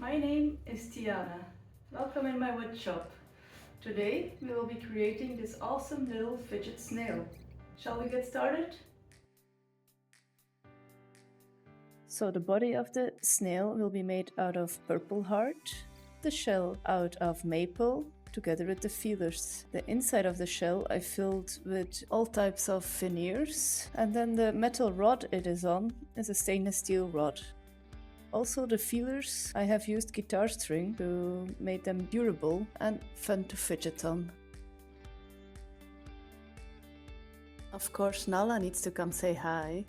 My name is Tiana. Welcome in my wood shop. Today we will be creating this awesome little fidget snail. Shall we get started? So the body of the snail will be made out of purple heart, the shell out of maple, together with the feelers. The inside of the shell I filled with all types of veneers, and then the metal rod it is on is a stainless steel rod. Also the feelers, I have used guitar string to make them durable and fun to fidget on. Of course Nala needs to come say hi,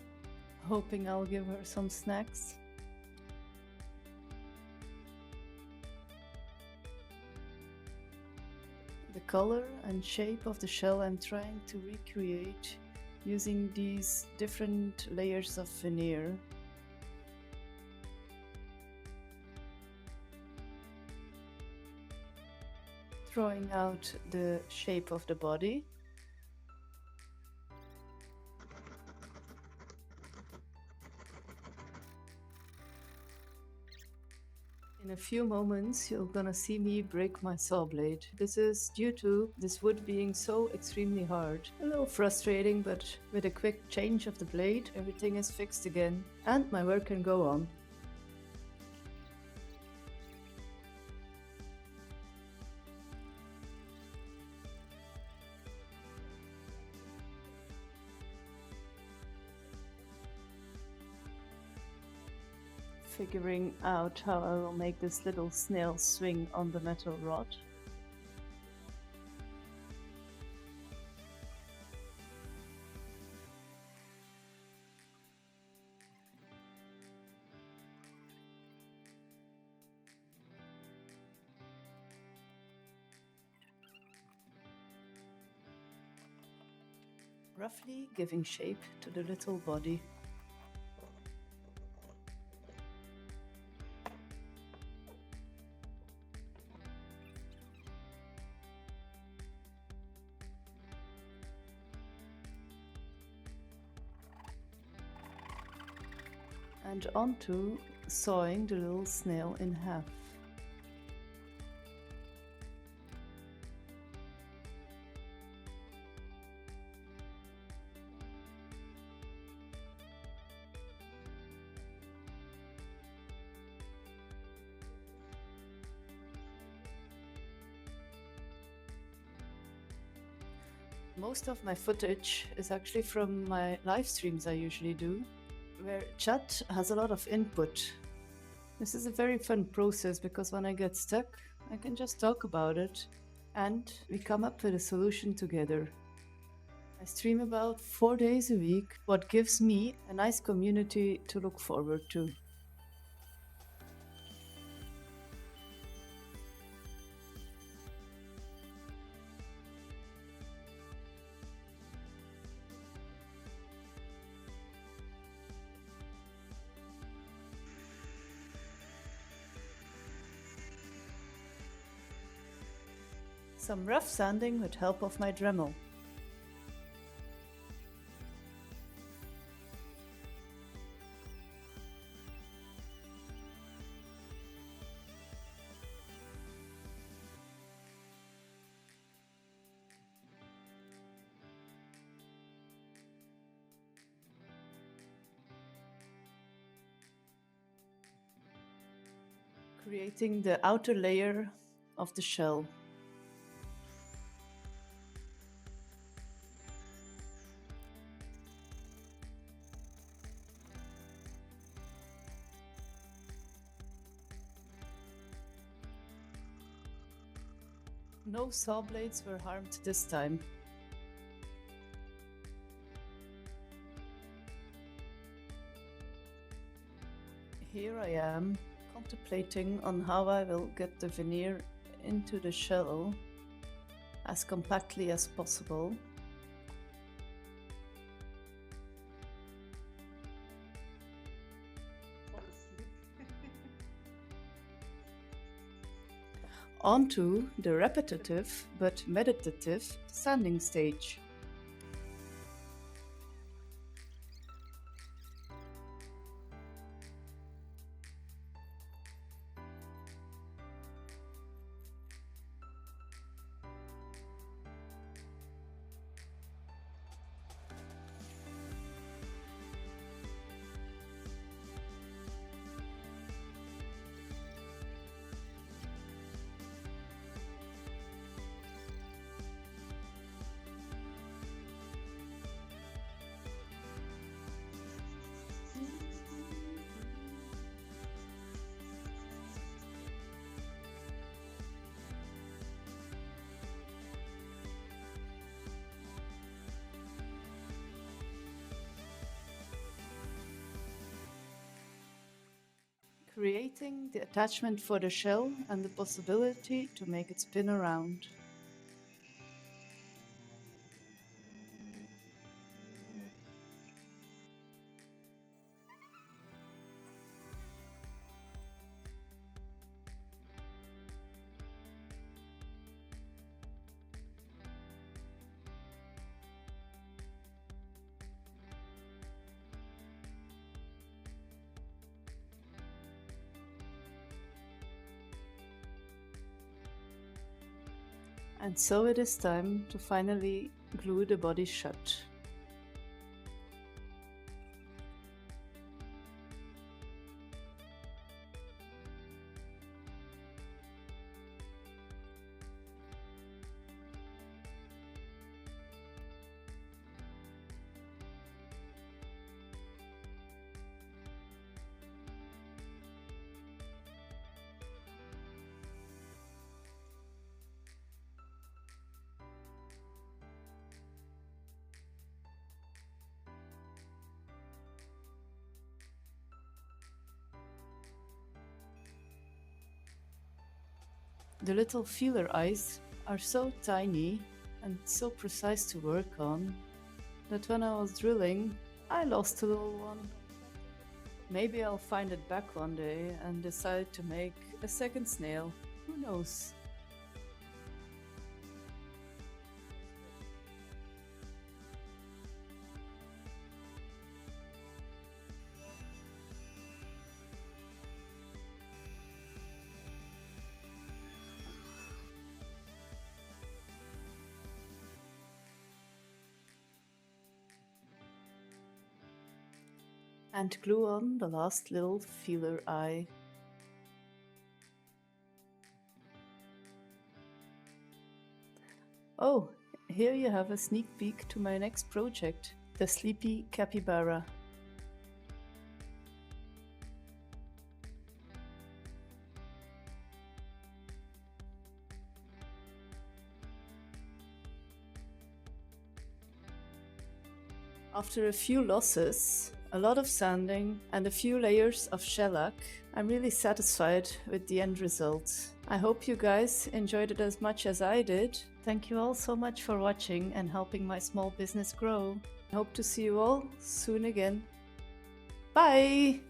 hoping I'll give her some snacks. The color and shape of the shell I'm trying to recreate using these different layers of veneer. Drawing out the shape of the body. In a few moments you're gonna see me break my saw blade. This is due to this wood being so extremely hard. A little frustrating, but with a quick change of the blade everything is fixed again and my work can go on. Figuring out how I will make this little snail swing on the metal rod. Roughly giving shape to the little body. And onto sawing the little snail in half. Most of my footage is actually from my live streams I usually do, where chat has a lot of input. This is a very fun process because when I get stuck, I can just talk about it and we come up with a solution together. I stream about 4 days a week, what gives me a nice community to look forward to. Some rough sanding with help of my Dremel. Creating the outer layer of the shell. No saw blades were harmed this time. Here I am, contemplating on how I will get the veneer into the shell as compactly as possible. Onto the repetitive but meditative sanding stage. creating the attachment for the shell and the possibility to make it spin around. And so it is time to finally glue the body shut. The little feeler eyes are so tiny and so precise to work on that when I was drilling, I lost a little one. Maybe I'll find it back one day and decide to make a second snail. Who knows? And glue on the last little feeler eye. Oh, here you have a sneak peek to my next project, the sleepy capybara. After a few losses, a lot of sanding and a few layers of shellac, I'm really satisfied with the end result. I hope you guys enjoyed it as much as I did. Thank you all so much for watching and helping my small business grow. I hope to see you all soon again. Bye!